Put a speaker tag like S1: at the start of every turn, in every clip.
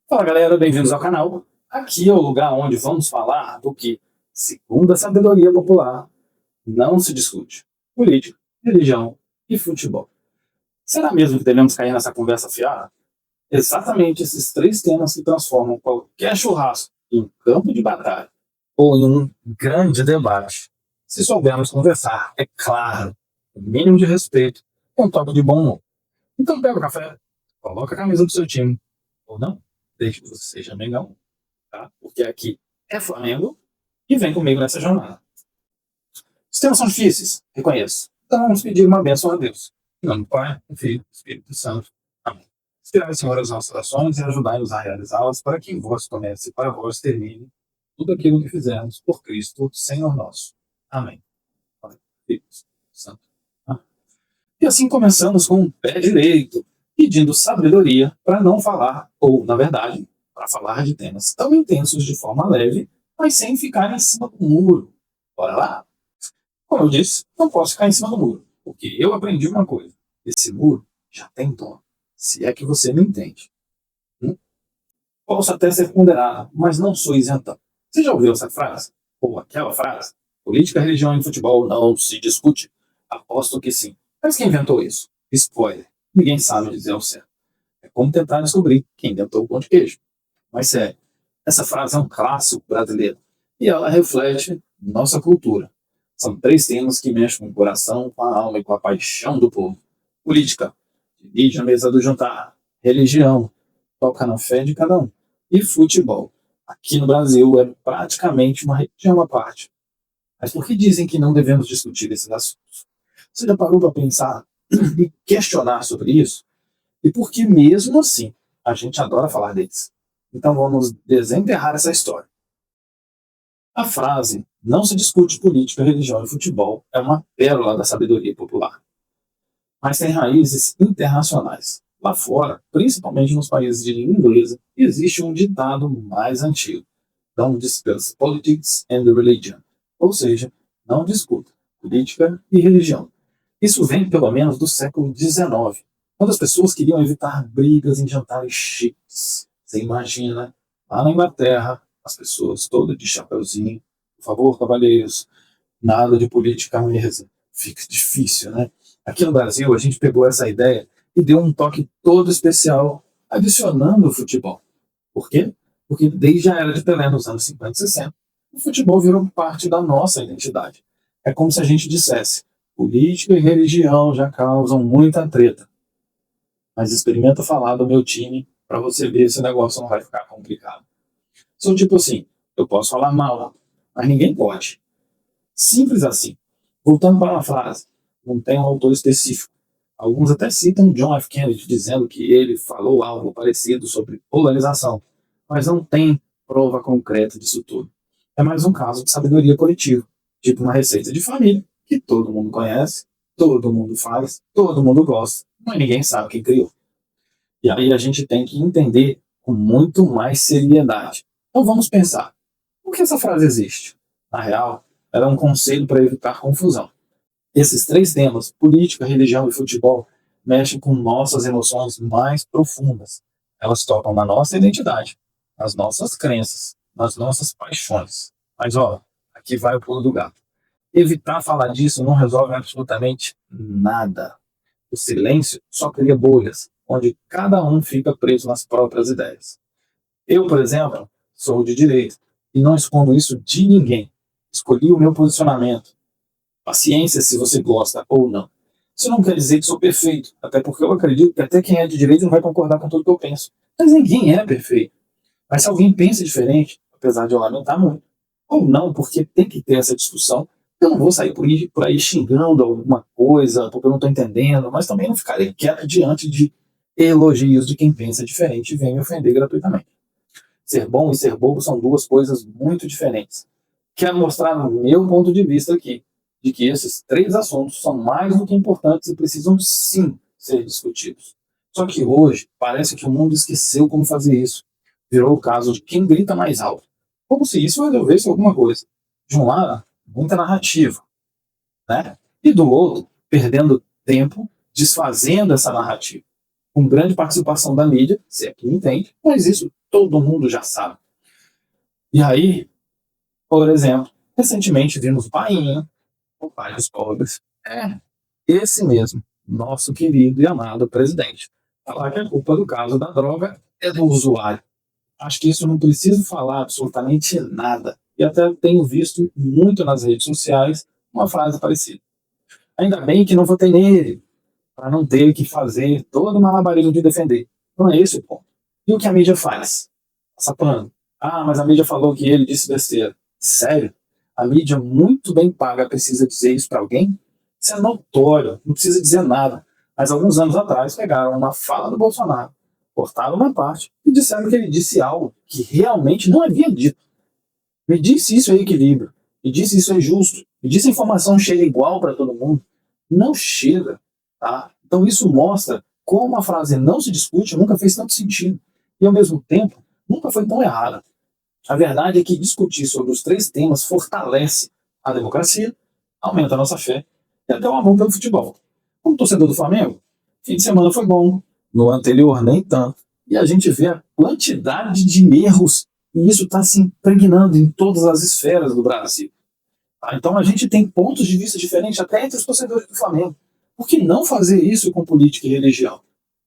S1: Fala galera, bem-vindos ao canal. Aqui é o lugar onde vamos falar do que, segundo a sabedoria popular, não se discute: política, religião e futebol. Será mesmo que devemos cair nessa conversa fiada? Exatamente esses três temas que transformam qualquer churrasco em um campo de batalha ou em um grande debate. Se soubermos conversar, é claro, o mínimo de respeito e um toque de bom humor. Então pega o café, coloca a camisa do seu time, ou não, desde que você seja Mengão, tá? Porque aqui é Flamengo e vem comigo nessa jornada. Os temas são difíceis, reconheço. Então vamos pedir uma bênção a Deus. Em nome do Pai, do Filho e do Espírito Santo. Amém. Inspirai, Senhor, as nossas ações e ajudai-nos a realizá-las para que em vós comece e para vós termine tudo aquilo que fizermos por Cristo, Senhor nosso. Amém. Pai, Filho e Espírito Santo. Amém. E assim começamos com o pé direito, pedindo sabedoria para não falar, ou, na verdade, para falar de temas tão intensos de forma leve, mas sem ficar em cima do muro. Bora lá? Como eu disse, não posso ficar em cima do muro, porque eu aprendi uma coisa: esse muro já tem dono, se é que você me entende. Posso até ser ponderado, mas não sou isentão. Você já ouviu essa frase? Ou aquela frase? Política, religião e futebol não se discute? Aposto que sim. Mas quem inventou isso? Spoiler. Ninguém sabe dizer ao certo. É como tentar descobrir quem inventou o pão de queijo. Mas sério, essa frase é um clássico brasileiro e ela reflete nossa cultura. São três temas que mexem com o coração, com a alma e com a paixão do povo. Política, divide a mesa do jantar. Religião, toca na fé de cada um. E futebol, aqui no Brasil é praticamente uma religião à parte. Mas por que dizem que não devemos discutir esses assuntos? Você já parou para pensar e questionar sobre isso? E por que mesmo assim a gente adora falar deles? Então vamos desenterrar essa história. A frase "não se discute política, religião e futebol" é uma pérola da sabedoria popular, mas tem raízes internacionais. Lá fora, principalmente nos países de língua inglesa, existe um ditado mais antigo: "Don't discuss politics and religion", ou seja, não discuta política e religião. Isso vem pelo menos do século XIX, quando as pessoas queriam evitar brigas em jantares chiques. Você imagina, lá na Inglaterra, as pessoas todas de chapeuzinho: "Por favor, cavalheiros, nada de política à mesa". Fica difícil, né? Aqui no Brasil, a gente pegou essa ideia e deu um toque todo especial, adicionando o futebol. Por quê? Porque desde a era de Pelé, nos anos 50 e 60, o futebol virou parte da nossa identidade. É como se a gente dissesse: política e religião já causam muita treta, mas experimenta falar do meu time para você ver se o negócio não vai ficar complicado. São tipo assim: eu posso falar mal, mas ninguém pode. Simples assim. Voltando para uma frase, não tem um autor específico. Alguns até citam John F. Kennedy, dizendo que ele falou algo parecido sobre polarização, mas não tem prova concreta disso tudo. É mais um caso de sabedoria coletiva, tipo uma receita de família, que todo mundo conhece, todo mundo faz, todo mundo gosta, mas ninguém sabe quem criou. E aí a gente tem que entender com muito mais seriedade. Então vamos pensar: por que essa frase existe? Na real, ela é um conselho para evitar confusão. Esses três temas, política, religião e futebol, mexem com nossas emoções mais profundas. Elas tocam na nossa identidade, nas nossas crenças, nas nossas paixões. Mas ó, aqui vai o pulo do gato. Evitar falar disso não resolve absolutamente nada. O silêncio só cria bolhas, onde cada um fica preso nas próprias ideias. Eu, por exemplo, sou de direita e não escondo isso de ninguém. Escolhi o meu posicionamento. Paciência se você gosta ou não. Isso não quer dizer que sou perfeito, até porque eu acredito que até quem é de direita não vai concordar com tudo que eu penso. Mas ninguém é perfeito. Mas se alguém pensa diferente, apesar de eu lamentar muito, ou não, porque tem que ter essa discussão, eu não vou sair por aí xingando alguma coisa, porque eu não estou entendendo, mas também não ficarei quieto diante de elogios de quem pensa diferente e vem me ofender gratuitamente. Ser bom e ser bobo são duas coisas muito diferentes. Quero mostrar o meu ponto de vista aqui, de que esses três assuntos são mais do que importantes e precisam sim ser discutidos. Só que hoje parece que o mundo esqueceu como fazer isso. Virou o caso de quem grita mais alto, como se isso resolvesse alguma coisa. De um lado, muita narrativa, né? E do outro, perdendo tempo desfazendo essa narrativa. com grande participação da mídia, se é que entende, mas isso todo mundo já sabe. E aí, por exemplo, recentemente vimos o Painho, o pai dos pobres, esse mesmo, nosso querido e amado presidente, falar que a culpa do caso da droga é do usuário. Acho que isso não preciso falar absolutamente nada. E até tenho visto muito nas redes sociais uma frase parecida. Ainda bem que não votei nele, para não ter que fazer todo o malabarismo de defender. Não é esse o ponto. E o que a mídia faz? Passa pano. Ah, mas a mídia falou que ele disse besteira. Sério? A mídia muito bem paga precisa dizer isso para alguém? Isso é notório, não precisa dizer nada. Mas alguns anos atrás pegaram uma fala do Bolsonaro, cortaram uma parte e disseram que ele disse algo que realmente não havia dito. Me disse isso é equilíbrio, me disse isso é justo, me disse a informação chega igual para todo mundo. Não chega, tá? Então isso mostra como a frase não se discute nunca fez tanto sentido e ao mesmo tempo nunca foi tão errada. A verdade é que discutir sobre os três temas fortalece a democracia, aumenta a nossa fé e até o amor pelo futebol. Como torcedor do Flamengo, fim de semana foi bom, no anterior nem tanto. E a gente vê a quantidade de erros e isso está se impregnando em todas as esferas do Brasil. Tá? Então a gente tem pontos de vista diferentes até entre os torcedores do Flamengo. Por que não fazer isso com política e religião?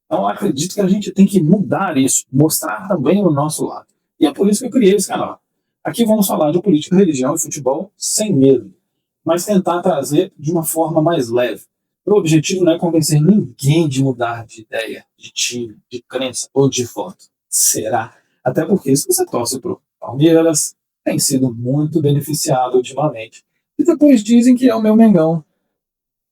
S1: Então eu acredito que a gente tem que mudar isso, mostrar também o nosso lado. E é por isso que eu criei esse canal. Aqui vamos falar de política, religião e futebol sem medo, mas tentar trazer de uma forma mais leve. O objetivo não é convencer ninguém de mudar de ideia, de time, de crença ou de voto. Será? Até porque se você torce para o Palmeiras, tem sido muito beneficiado ultimamente. E depois dizem que é o meu Mengão.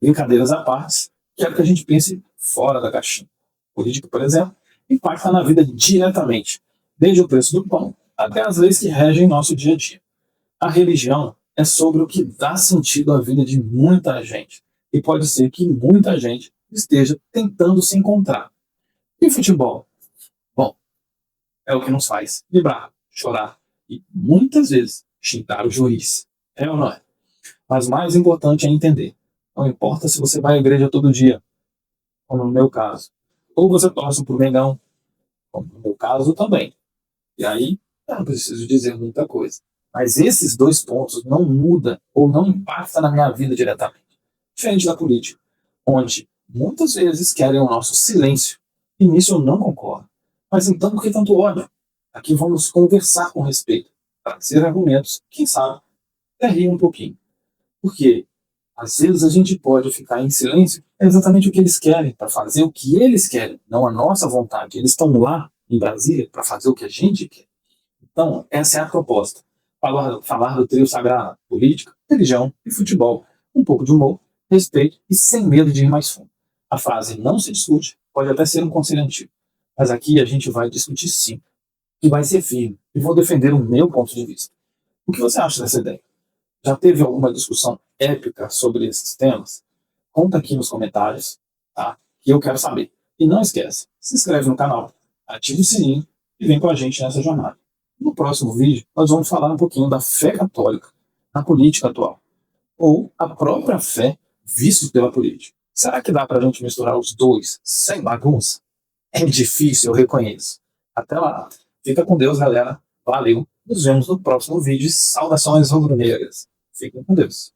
S1: Brincadeiras à parte, quero que a gente pense fora da caixinha. Política, por exemplo, impacta na vida diretamente, desde o preço do pão até as leis que regem nosso dia a dia. A religião é sobre o que dá sentido à vida de muita gente. E pode ser que muita gente esteja tentando se encontrar. E o futebol? Bom, é o que nos faz vibrar, chorar e muitas vezes xingar o juiz. É ou não é? Mas mais importante é entender. Não importa se você vai à igreja todo dia, como no meu caso. Ou você torce para o Mengão, como no meu caso também. E aí, eu não preciso dizer muita coisa. Mas esses dois pontos não mudam ou não impactam na minha vida diretamente. Diferente da política, onde muitas vezes querem o nosso silêncio. E nisso eu não concordo. Mas então por que tanto ódio? Aqui vamos conversar com respeito, trazer argumentos, quem sabe, até rir um pouquinho. Porque às vezes a gente pode ficar em silêncio, é exatamente o que eles querem, para fazer o que eles querem, não a nossa vontade. Eles estão lá em Brasília para fazer o que a gente quer. Então, essa é a proposta. Falar do trio sagrado, política, religião e futebol. Um pouco de humor, respeito e sem medo de ir mais fundo. A frase não se discute pode até ser um conselho antigo, mas aqui a gente vai discutir sim, e vai ser firme, e vou defender o meu ponto de vista. O que você acha dessa ideia? Já teve alguma discussão épica sobre esses temas? Conta aqui nos comentários, tá? Que eu quero saber. E não esquece, se inscreve no canal, ativa o sininho e vem com a gente nessa jornada. No próximo vídeo, nós vamos falar um pouquinho da fé católica na política atual, ou a própria fé vista pela política. Será que dá para a gente misturar os dois sem bagunça? É difícil, eu reconheço. Até lá. Fica com Deus, galera. Valeu. Nos vemos no próximo vídeo. Saudações rubro-negras. Fiquem com Deus.